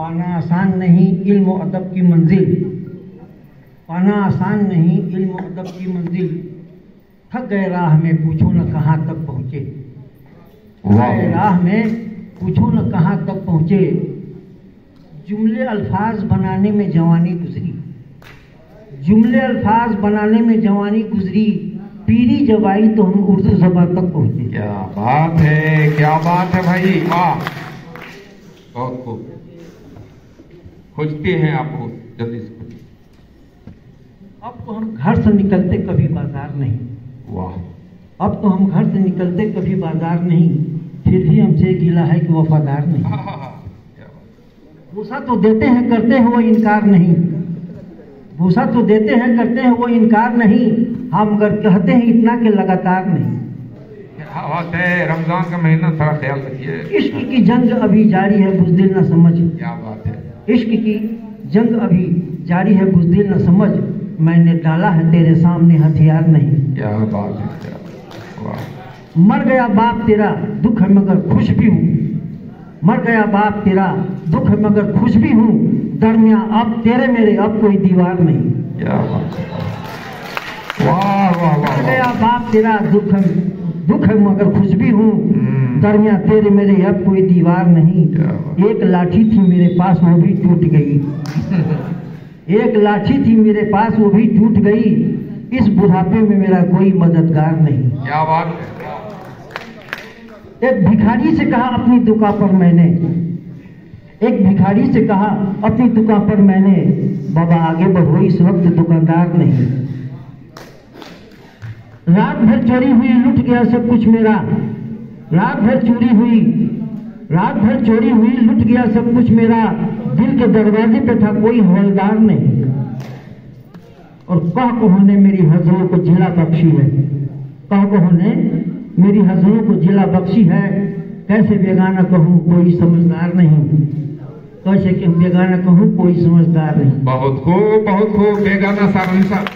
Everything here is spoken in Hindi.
पाना आसान नहीं इल्म और अदब की मंजिल, पाना आसान नहीं इल्म और अदब की मंजिल। थक गए राह में पूछो न कहाँ तक पहुँचे, राह में पूछो न कहाँ तक पहुँचे। जुमले अल्फाज बनाने में जवानी गुजरी, जुमले अल्फाज बनाने में जवानी गुजरी। पीरी जब आई तो हम उर्दू ज़बान तक पहुँचे। क्या बात है, क्या बात है भाई, वाह, बहुत खूब। खोजते हैं आपको जल्दी से। अब तो हम घर से निकलते कभी बाजार नहीं, वाह। अब तो हम घर से निकलते कभी बाजार नहीं, फिर भी हमसे गिला है कि वफादार नहीं। भूसा तो देते हैं करते हैं वो इनकार नहीं, भूसा तो देते हैं करते हैं वो इनकार नहीं। हम अगर कहते हैं इतना के लगातार नहीं। क्या बात है, रमजान का महीना थोड़ा ख्याल रखिए। इश्क की जंग अभी जारी है बुज़दिल न समझ, क्या बात है, इश्क की जंग अभी जारी है बुज़दिल न समझ। मैंने डाला है तेरे सामने हथियार नहीं। क्या बात है, क्या, वाह। मर गया बाप तेरा दुख है मगर खुश भी हूँ, मर गया बाप तेरा दुख है मगर खुश भी हूँ। दरमिया अब तेरे मेरे अब कोई दीवार नहीं। क्या बात है, वाह वाह वाह। मर गया बाप तेरा दुख है मगर खुश भी हूँ। दरमिया तेरे मेरे अब कोई दीवार नहीं। एक लाठी थी मेरे पास वो भी टूट गई, एक लाठी थी मेरे पास वो भी टूट गई। इस बुढ़ापे में मेरा कोई मददगार नहीं। क्या बात है। एक भिखारी से कहा अपनी दुकान पर मैंने, एक भिखारी से कहा अपनी दुकान पर मैंने, बाबा आगे बढ़ो इस वक्त दुकानदार नहीं। रात भर चोरी हुई लुट गया सब कुछ मेरा, रात भर चोरी हुई, रात भर चोरी हुई लुट गया सब कुछ मेरा। दिल के दरवाजे पे था कोई हवलदार नहीं, और कह कहों ने मेरी हज़लों को जिला बख्शी है, कह कहों ने मेरी हज़लों को जिला बख्शी है। कैसे बेगाना कहूँ कोई समझदार नहीं, कैसे बेगाना कहूँ कोई समझदार नहीं। बहुत खूब, बहुत खूब, बेगाना साहब।